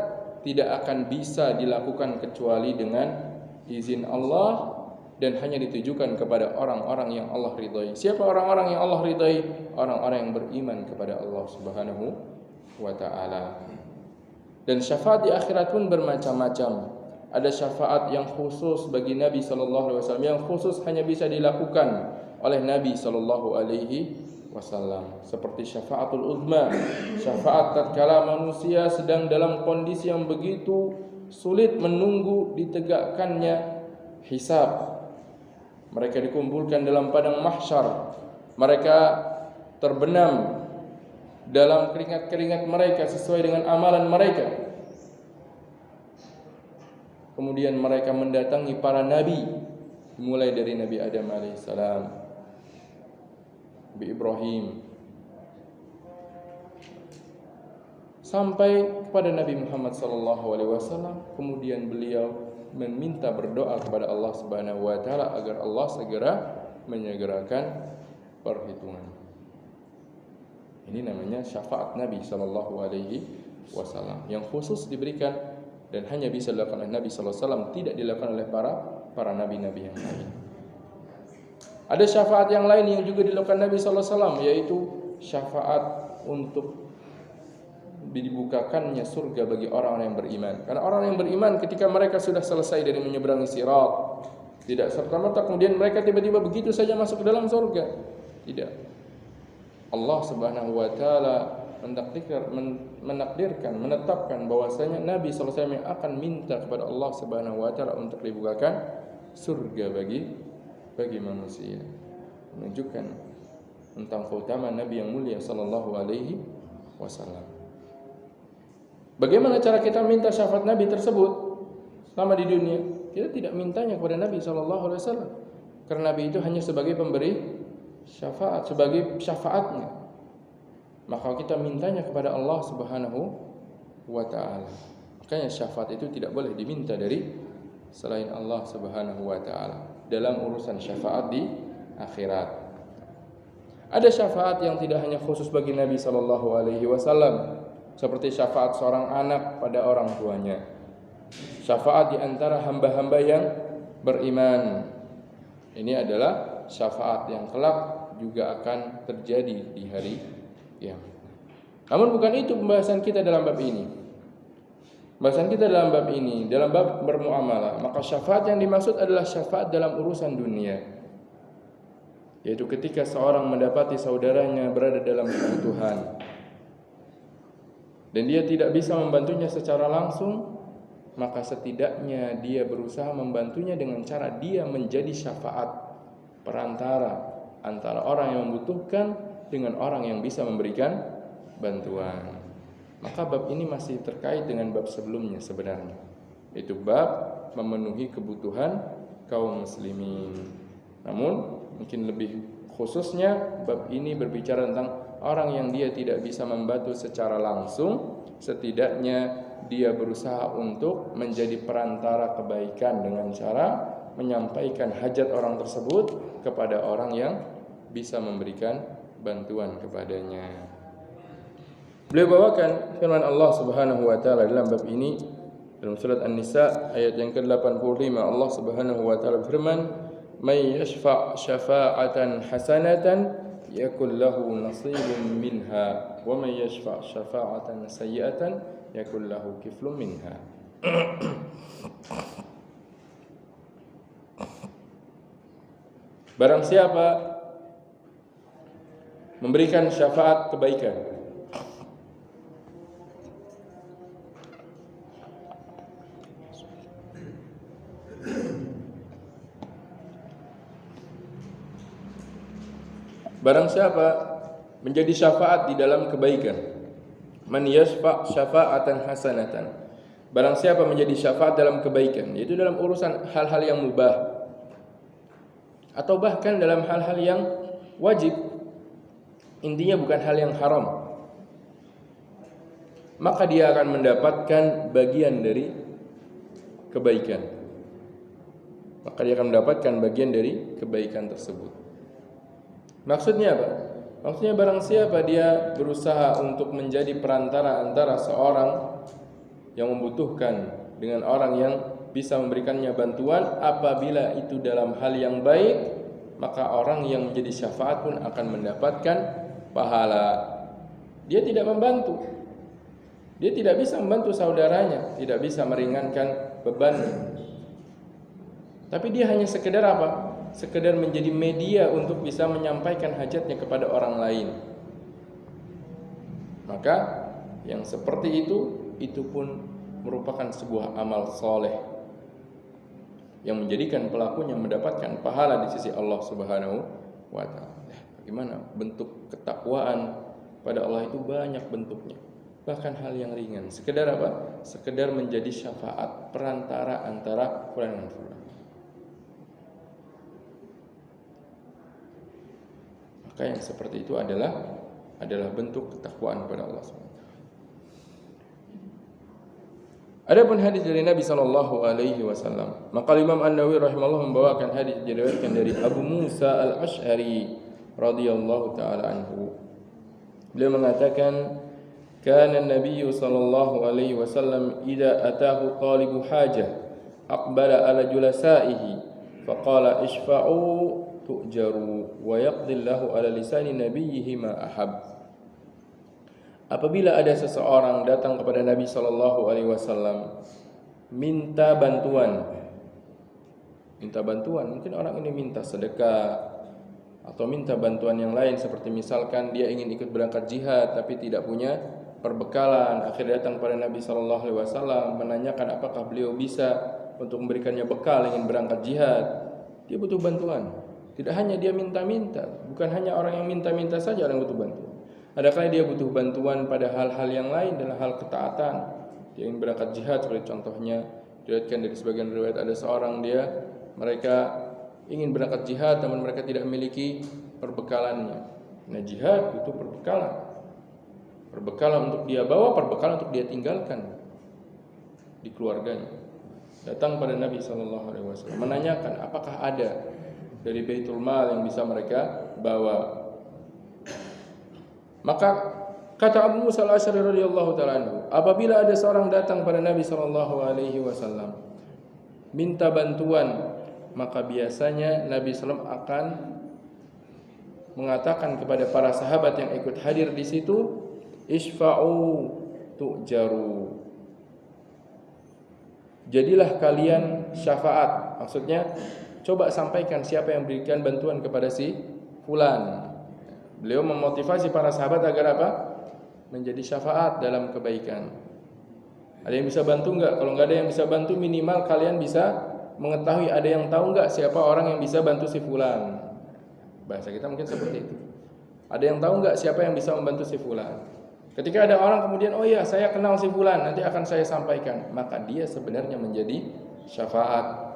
[SPEAKER 1] tidak akan bisa dilakukan kecuali dengan izin Allah dan hanya ditujukan kepada orang-orang yang Allah ridhai. Siapa orang-orang yang Allah ridhai? Orang-orang yang beriman kepada Allah Subhanahu wa taala. Dan syafaat di akhirat pun bermacam-macam. Ada syafaat yang khusus bagi Nabi sallallahu alaihi wasallam, yang khusus hanya bisa dilakukan oleh Nabi sallallahu alaihi wasallam, seperti syafaatul uzma, syafaat tatkala manusia sedang dalam kondisi yang begitu sulit menunggu ditegakkannya hisab. Mereka dikumpulkan dalam padang mahsyar, mereka terbenam dalam keringat-keringat mereka sesuai dengan amalan mereka. Kemudian mereka mendatangi para nabi, mulai dari Nabi Adam alaihissalam, Nabi Ibrahim, sampai kepada Nabi Muhammad SAW. Kemudian beliau meminta berdoa kepada Allah Subhanahu wa taala agar Allah segera menyegerakan perhitungan. Ini namanya syafaat Nabi SAW yang khusus diberikan dan hanya bisa dilakukan oleh Nabi SAW, tidak dilakukan oleh para nabi-nabi yang lain. Ada syafaat yang lain yang juga dilakukan Nabi SAW, yaitu syafaat untuk dibukakannya surga bagi orang-orang yang beriman. Karena orang yang beriman ketika mereka sudah selesai dari menyeberangi sirat, tidak serta-merta kemudian mereka tiba-tiba begitu saja masuk ke dalam surga. Tidak. Allah Subhanahu wa taala menetapkan bahwasanya Nabi sallallahu alaihi wasallam yang akan minta kepada Allah Subhanahu wa taala untuk dibukakan surga bagi manusia. Menunjukkan tentang keutamaan Nabi yang mulia sallallahu alaihi wasallam. Bagaimana cara kita minta syafaat Nabi tersebut selama di dunia? Kita tidak mintanya kepada Nabi sallallahu alaihi wasallam, karena Nabi itu hanya sebagai pemberi syafaat, sebagai syafaatnya. Maka kita mintanya kepada Allah Subhanahu wa taala. Makanya syafaat itu tidak boleh diminta dari selain Allah Subhanahu wa taala dalam urusan syafaat di akhirat. Ada syafaat yang tidak hanya khusus bagi Nabi sallallahu alaihi wasallam, seperti syafaat seorang anak pada orang tuanya. Syafaat di antara hamba-hamba yang beriman. Ini adalah syafaat yang kelak juga akan terjadi di hari kiamat. Namun bukan itu pembahasan kita dalam bab ini. Pembahasan kita dalam bab ini, dalam bab bermuamalah, maka syafaat yang dimaksud adalah syafaat dalam urusan dunia, yaitu ketika seorang mendapati saudaranya berada dalam kebutuhan dan dia tidak bisa membantunya secara langsung, maka setidaknya dia berusaha membantunya dengan cara dia menjadi syafaat perantara antara orang yang membutuhkan dengan orang yang bisa memberikan bantuan. Maka bab ini masih terkait dengan bab sebelumnya sebenarnya, yaitu bab memenuhi kebutuhan kaum muslimin. Namun mungkin lebih khususnya bab ini berbicara tentang orang yang dia tidak bisa membantu secara langsung, setidaknya dia berusaha untuk menjadi perantara kebaikan dengan cara menyampaikan hajat orang tersebut kepada orang yang bisa memberikan bantuan kepadanya. Beliau bawakan firman Allah Subhanahu wa taala dalam bab ini dalam surat An-Nisa ayat yang ke-85. Allah Subhanahu wa taala berfirman, "May yashfa' syafa'atan hasanatan yakul lahu nasibun minha wa may yashfa' syafa'atan sayyi'atan yakul lahu kiflun minha." Barang siapa memberikan syafaat kebaikan, barang siapa menjadi syafaat di dalam kebaikan, man yashfa' syafa'atan hasanatan, barang siapa menjadi syafaat dalam kebaikan, yaitu dalam urusan hal-hal yang mubah atau bahkan dalam hal-hal yang wajib, intinya bukan hal yang haram, maka dia akan mendapatkan bagian dari kebaikan. Maka dia akan mendapatkan bagian dari kebaikan tersebut. Maksudnya apa? Maksudnya barang siapa dia berusaha untuk menjadi perantara antara seorang yang membutuhkan dengan orang yang bisa memberikannya bantuan, apabila itu dalam hal yang baik, maka orang yang menjadi syafaat pun akan mendapatkan pahala. Dia tidak membantu, dia tidak bisa membantu saudaranya, tidak bisa meringankan bebannya, tapi dia hanya sekedar apa? Sekedar menjadi media untuk bisa menyampaikan hajatnya kepada orang lain. Maka yang seperti itu pun merupakan sebuah amal soleh yang menjadikan pelakunya mendapatkan pahala di sisi Allah Subhanahu wa ta'ala. Bagaimana bentuk ketakwaan pada Allah itu banyak bentuknya. Bahkan hal yang ringan, sekedar apa? Sekedar menjadi syafaat perantara antara fulan dengan fulan. Maka yang seperti itu adalah bentuk ketakwaan kepada Allah SWT. Adapun hadis dari Nabi sallallahu alaihi wasallam, maka Imam An-Nawawi rahimahullah membawakan hadis diriwayatkan dari Abu Musa Al-Asy'ari radhiyallahu taala anhu. Beliau mengatakan, kana an-nabiy sallallahu alaihi wasallam idza ataahu talibu hajah aqbala ala julasaihi faqala ishfa'u tu'jaru wa yaqdillahu ala lisani nabiyhi ma ahab. Apabila ada seseorang datang kepada Nabi sallallahu alaihi wasallam minta bantuan, mungkin orang ini minta sedekah atau minta bantuan yang lain, seperti misalkan dia ingin ikut berangkat jihad tapi tidak punya perbekalan, akhirnya datang kepada Nabi sallallahu alaihi wasallam menanyakan apakah beliau bisa untuk memberikannya bekal ingin berangkat jihad. Dia butuh bantuan. Tidak hanya dia minta-minta, bukan hanya orang yang minta-minta saja yang butuh bantuan. Adakah dia butuh bantuan pada hal-hal yang lain, dalam hal ketaatan. Dia ingin berangkat jihad, seperti contohnya diriwayatkan dari sebagian riwayat, ada seorang mereka ingin berangkat jihad namun mereka tidak memiliki perbekalannya. Nah, jihad butuh perbekalan. Perbekalan untuk dia bawa, perbekalan untuk dia tinggalkan di keluarganya. Datang pada Nabi sallallahu alaihi wasallam menanyakan apakah ada dari Baitul Mal yang bisa mereka bawa. Maka kata Abu Musa Al-Asy'ari radhiyallahu ta'ala anhu, apabila ada seorang datang pada Nabi sallallahu alaihi wasallam minta bantuan, maka biasanya Nabi sallallahu akan mengatakan kepada para sahabat yang ikut hadir di situ, isfa'u tu'jaru. Jadilah kalian syafaat. Maksudnya, coba sampaikan siapa yang berikan bantuan kepada si fulan. Beliau memotivasi para sahabat agar apa? Menjadi syafaat dalam kebaikan. Ada yang bisa bantu enggak? Kalau enggak ada yang bisa bantu, minimal kalian bisa mengetahui, ada yang tahu enggak siapa orang yang bisa bantu si fulan. Bahasa kita mungkin seperti itu. Ada yang tahu enggak siapa yang bisa membantu si fulan? Ketika ada orang kemudian, oh iya saya kenal si fulan, nanti akan saya sampaikan. Maka dia sebenarnya menjadi syafaat.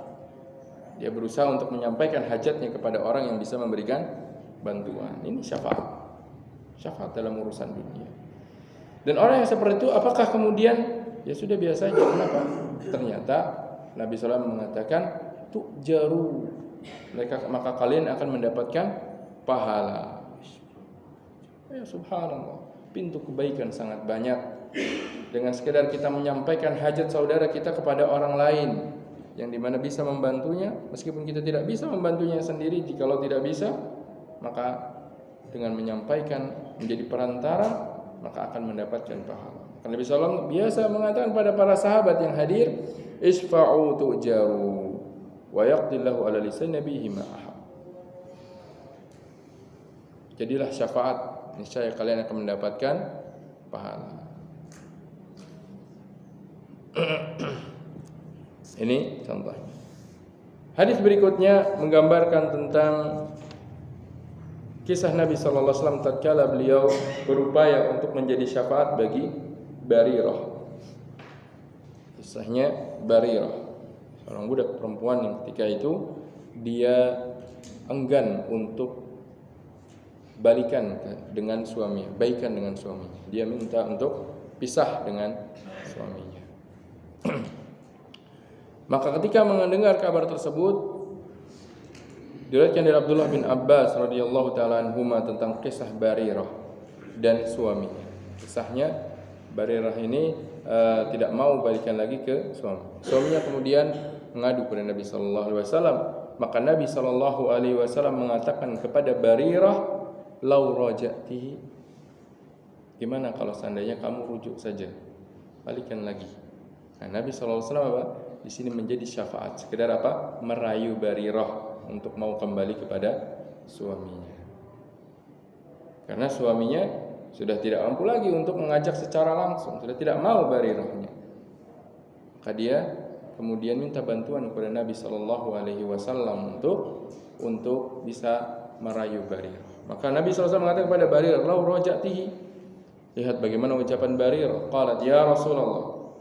[SPEAKER 1] Dia berusaha untuk menyampaikan hajatnya kepada orang yang bisa memberikan bantuan. Ini syafaat. Syafaat dalam urusan dunia. Dan orang yang seperti itu apakah kemudian ya sudah biasa aja? Kenapa? Ternyata Nabi SAW mengatakan tu'jaru, maka kalian akan mendapatkan pahala. Ya subhanallah, pintu kebaikan sangat banyak. Dengan sekedar kita menyampaikan hajat saudara kita kepada orang lain yang dimana bisa membantunya, meskipun kita tidak bisa membantunya sendiri, jikalau tidak bisa, maka dengan menyampaikan menjadi perantara, maka akan mendapatkan pahala. Karena Nabi SAW biasa mengatakan pada para sahabat yang hadir, isfa'u tu'jaru wa yaqdillahu ala lisan nabihi ma ahab. Jadilah syafaat, niscaya kalian akan mendapatkan pahala. Ini contohnya. Hadis berikutnya menggambarkan tentang kisah Nabi sallallahu alaihi wasallam tatkala beliau berupaya untuk menjadi syafaat bagi Barirah. Kisahnya Barirah, seorang budak perempuan yang ketika itu dia enggan untuk baikan dengan suaminya. Dia minta untuk pisah dengan suaminya. Maka ketika mendengar kabar tersebut, diriwayatkan dari Abdullah bin Abbas radhiyallahu taala anhuma tentang kisah Barirah dan suaminya. Kisahnya Barirah ini tidak mau balikan lagi ke suami. Suaminya kemudian mengadu kepada Nabi sallallahu alaihi wasallam. Maka Nabi sallallahu alaihi wasallam mengatakan kepada Barirah, "Lau raja'tihi." Gimana kalau seandainya kamu rujuk saja, balikan lagi. Nah, Nabi sallallahu alaihi wasallam apa? Di sini menjadi syafaat, sekedar apa? Merayu Barirah untuk mau kembali kepada suaminya. Karena suaminya sudah tidak mampu lagi untuk mengajak secara langsung, sudah tidak mau Barirahnya. Maka dia kemudian minta bantuan kepada Nabi sallallahu alaihi wasallam untuk bisa merayu Barirah. Maka Nabi sallallahu alaihi wasallam mengatakan kepada Barirah, "Lau raja'tihi." Lihat bagaimana ucapan Barirah. Qalat, "Ya Rasulullah,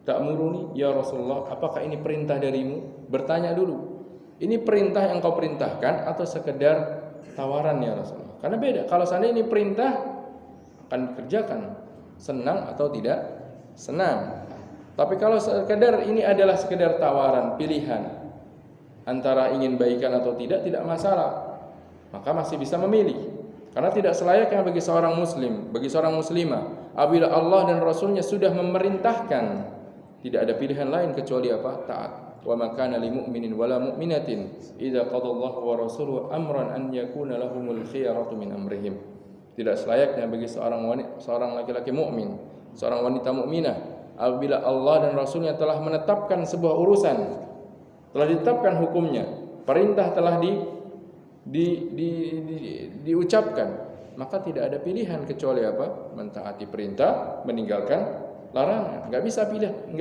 [SPEAKER 1] ta'muruni ya Rasulullah, apakah ini perintah darimu?" Bertanya dulu. Ini perintah yang kau perintahkan atau sekedar tawaran ya Rasulullah? Karena beda. Kalau seandainya ini perintah, akan dikerjakan, senang atau tidak senang. Tapi kalau sekedar ini adalah sekedar tawaran, pilihan antara ingin baikan atau tidak masalah, maka masih bisa memilih. Karena tidak selayaknya bagi seorang muslim, bagi seorang muslimah, apabila Allah dan Rasulnya sudah memerintahkan, tidak ada pilihan lain kecuali apa? Taat. Wa ma kana lil mu'minin wala mu'minatin idza qadallahu wa rasuluhu amran an yakuna lahumul khiyaratu min amrihim. Tidak selayaknya bagi seorang laki-laki mukmin, seorang wanita mukminah, apabila Allah dan Rasulnya telah menetapkan sebuah urusan, telah ditetapkan hukumnya, perintah telah diucapkan, maka tidak ada pilihan kecuali apa? Mentaati perintah, meninggalkan larangan. Enggak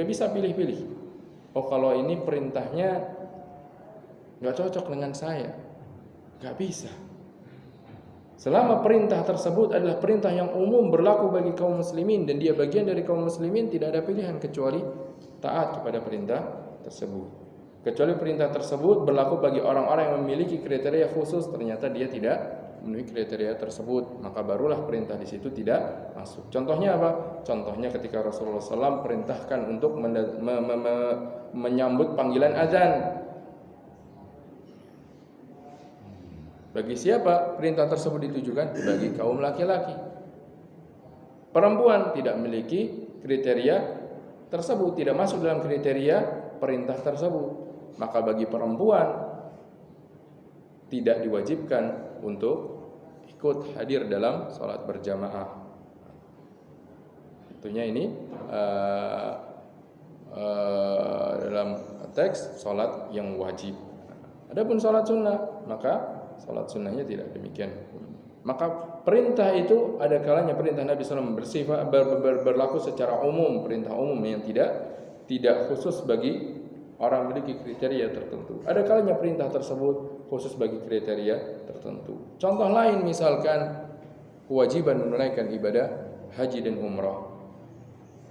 [SPEAKER 1] bisa pilih-pilih. Oh, kalau ini perintahnya enggak cocok dengan saya. Enggak bisa. Selama perintah tersebut adalah perintah yang umum berlaku bagi kaum muslimin dan dia bagian dari kaum muslimin, tidak ada pilihan kecuali taat kepada perintah tersebut. Kecuali perintah tersebut berlaku bagi orang-orang yang memiliki kriteria khusus, ternyata dia tidak memenuhi kriteria tersebut, maka barulah perintah di situ tidak masuk. Contohnya apa? Contohnya ketika Rasulullah SAW perintahkan untuk menyambut panggilan azan. Bagi siapa perintah tersebut ditujukan? Bagi kaum laki-laki. Perempuan tidak memiliki kriteria tersebut, tidak masuk dalam kriteria perintah tersebut. Maka bagi perempuan tidak diwajibkan untuk ikut hadir dalam sholat berjamaah. Tentunya ini dalam teks sholat yang wajib. Adapun sholat sunnah, maka sholat sunnahnya tidak demikian. Maka perintah itu ada kalanya perintah Nabi SAW bersifat berlaku secara umum, perintah umum yang tidak khusus bagi orang memiliki kriteria tertentu. Ada kalanya perintah tersebut khusus bagi kriteria tertentu. Contoh lain misalkan kewajiban menunaikan ibadah haji dan umrah.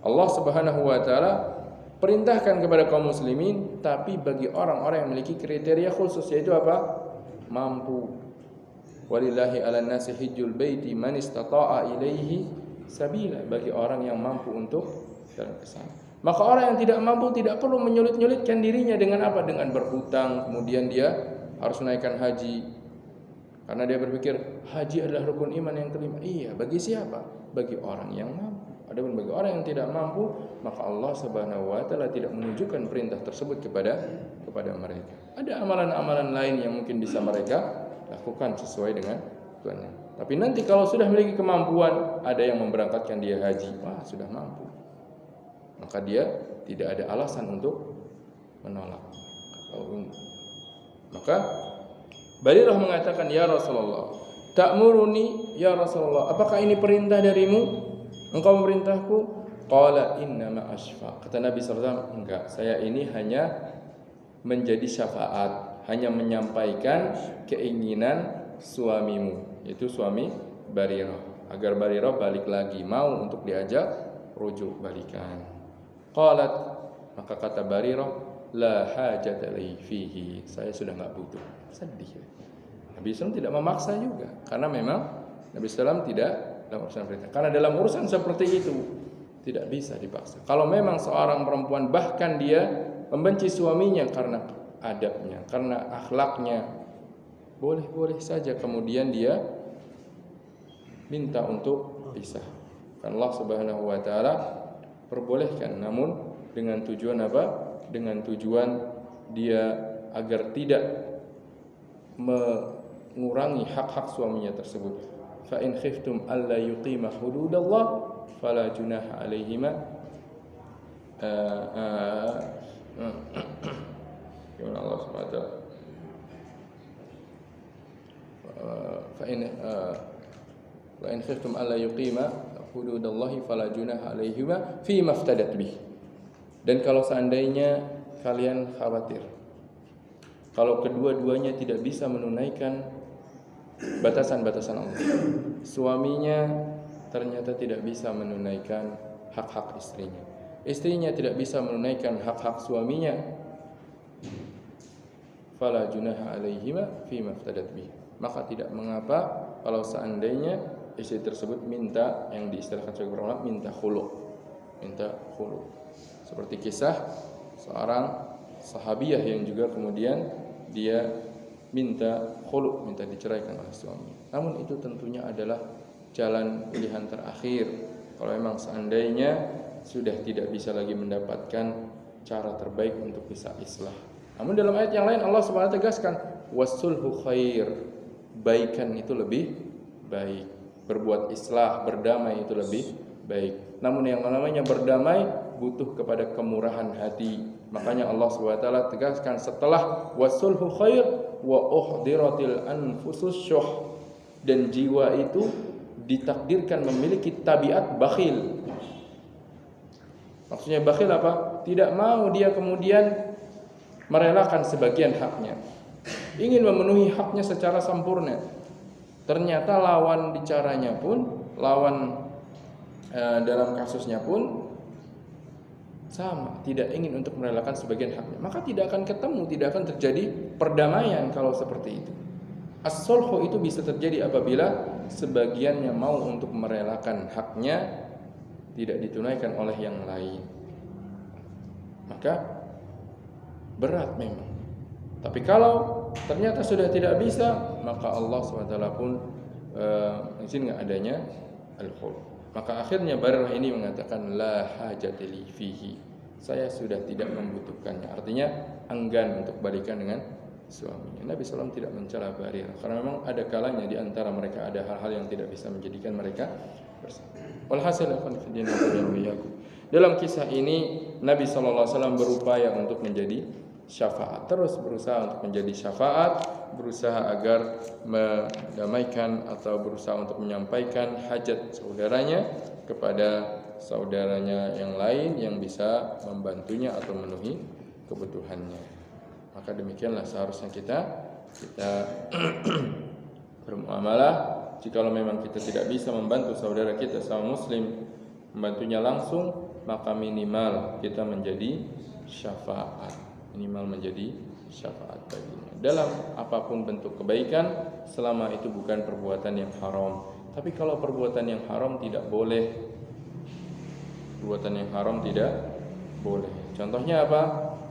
[SPEAKER 1] Allah Subhanahu wa taala perintahkan kepada kaum muslimin, tapi bagi orang-orang yang memiliki kriteria khusus, yaitu apa? Mampu. Walillahi 'alan nasi hajjul baiti man istata'a ilaihi sabila, bagi orang yang mampu untuk jalan ke sana. Maka orang yang tidak mampu tidak perlu menyulit-nyulitkan dirinya dengan apa? Dengan berhutang, kemudian dia harus menaikkan haji. Karena dia berpikir haji adalah rukun iman yang kelima. Iya, bagi siapa? Bagi orang yang mampu. Adapun bagi orang yang tidak mampu, maka Allah Subhanahu wa taala tidak menunjukkan perintah tersebut kepada mereka. Ada amalan-amalan lain yang mungkin bisa mereka lakukan sesuai dengan Tuhannya. Tapi nanti kalau sudah memiliki kemampuan, ada yang memberangkatkan dia haji, wah sudah mampu, maka dia tidak ada alasan untuk menolak. Maka Barirah mengatakan, "Ya Rasulullah, ta'muruni ya Rasulullah, apakah ini perintah darimu? Engkau memerintahku?" Qala innama asfa. Kata Nabi SAW, enggak, saya ini hanya menjadi syafaat, hanya menyampaikan keinginan suamimu, yaitu suami Barirah, agar Barirah balik lagi, mau untuk diajak rujuk balikan. Qalat, maka kata Barirah, la hajata li fihi, saya sudah enggak butuh. Sedih. Nabi SAW tidak memaksa juga, karena memang Nabi SAW tidak dalam urusan perintah. Karena dalam urusan seperti itu tidak bisa dipaksa. Kalau memang seorang perempuan bahkan dia membenci suaminya karena adabnya, karena akhlaknya, boleh-boleh saja kemudian dia minta untuk pisah. Kan Allah Subhanahu wa taala perbolehkan, namun dengan tujuan apa? Dengan tujuan dia agar tidak mengurangi hak-hak suaminya tersebut. Fa in khiftum alla yuqima hududallah fala junaha alaihima Gimana Allah Subhanahu wa taala? Fa in khiftum alla yuqima hududallahi fala junaha alaihima fi maftadat bih. Dan kalau seandainya kalian khawatir kalau kedua-duanya tidak bisa menunaikan batasan-batasan Allah, suaminya ternyata tidak bisa menunaikan hak-hak istrinya, istrinya tidak bisa menunaikan hak-hak suaminya, fala junaha alaihima fi maftadat bih, maka tidak mengapa kalau seandainya istri tersebut minta, yang diistilahkan sebagai ulama, minta khulu. Seperti kisah seorang sahabiyah yang juga kemudian dia minta khulu, minta diceraikan oleh suami. Namun itu tentunya adalah jalan pilihan terakhir kalau memang seandainya sudah tidak bisa lagi mendapatkan cara terbaik untuk bisa islah. Namun dalam ayat yang lain Allah Subhanahu wa taala tegaskan wasulhu khair, baikan itu lebih baik, berbuat islah, berdamai itu lebih baik. Namun yang namanya berdamai butuh kepada kemurahan hati. Makanya Allah SWT tegaskan setelah wasulhu khair wa uhdiratil anfusus syuh, dan jiwa itu ditakdirkan memiliki tabiat bakhil. Maksudnya bakhil apa? Tidak mau dia kemudian merelakan sebagian haknya, ingin memenuhi haknya secara sempurna. Ternyata lawan bicaranya pun, lawan dalam kasusnya pun sama, tidak ingin untuk merelakan sebagian haknya. Maka tidak akan ketemu, tidak akan terjadi perdamaian kalau seperti itu. As-sulhu itu bisa terjadi apabila sebagiannya mau untuk merelakan haknya, tidak ditunaikan oleh yang lain. Maka berat memang. Tapi kalau ternyata sudah tidak bisa, maka Allah SWT pun izinkan adanya al-khulu. Maka akhirnya Barrah ini mengatakan la hajatili fihi, saya sudah tidak membutuhkannya. Artinya enggan untuk balikan dengan suaminya. Nabi SAW tidak mencela Barrah karena memang ada kalanya di antara mereka ada hal-hal yang tidak bisa menjadikan mereka bersama. Walhasil dalam kisah ini Nabi SAW berupaya untuk menjadi syafaat, terus berusaha untuk menjadi syafaat, berusaha agar mendamaikan atau berusaha untuk menyampaikan hajat saudaranya kepada saudaranya yang lain yang bisa membantunya atau memenuhi kebutuhannya. Maka demikianlah seharusnya kita bermuamalah. Jikalau memang kita tidak bisa membantu saudara kita sama muslim, membantunya langsung, maka minimal kita menjadi syafaat, baginya dalam apapun bentuk kebaikan, selama itu bukan perbuatan yang haram. Tapi kalau perbuatan yang haram tidak boleh, Contohnya apa?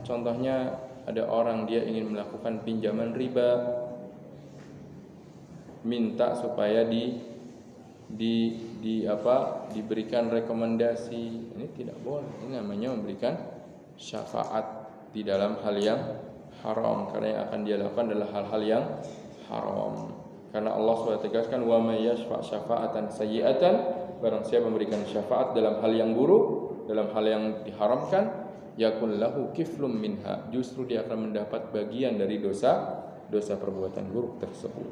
[SPEAKER 1] Contohnya ada orang dia ingin melakukan pinjaman riba, minta supaya diberikan rekomendasi. Ini tidak boleh. Ini namanya memberikan syafaat di dalam hal yang haram, karena yang akan dia lakukan adalah hal-hal yang haram. Karena Allah SWT tegaskan wa may yashfa' syafa'atan sayyi'atan, barang siapa memberikan syafaat dalam hal yang buruk, dalam hal yang diharamkan, yakun lahu kiflum minha, justru dia akan mendapat bagian dari dosa perbuatan buruk tersebut.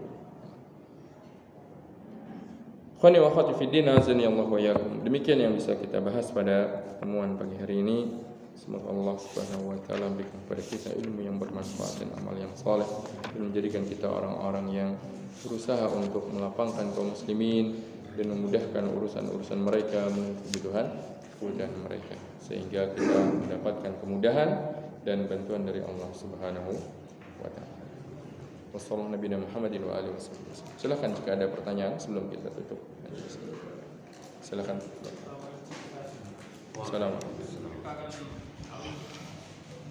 [SPEAKER 1] Khani wa khati fid din, azani Allah wa yakum. Demikian yang bisa kita bahas pada pertemuan pagi hari ini. Semoga Allah Subhanahu wa taala memberikan kepada kita ilmu yang bermanfaat dan amal yang saleh, dan menjadikan kita orang-orang yang berusaha untuk melapangkan kaum muslimin dan memudahkan urusan-urusan mereka, kebutuhan mereka, sehingga kita mendapatkan kemudahan dan bantuan dari Allah Subhanahu wa taala. Wassallallahu nabiyana Muhammadin wa alihi wasallam. Silakan jika ada pertanyaan sebelum kita tutup. Silakan. Assalamualaikum.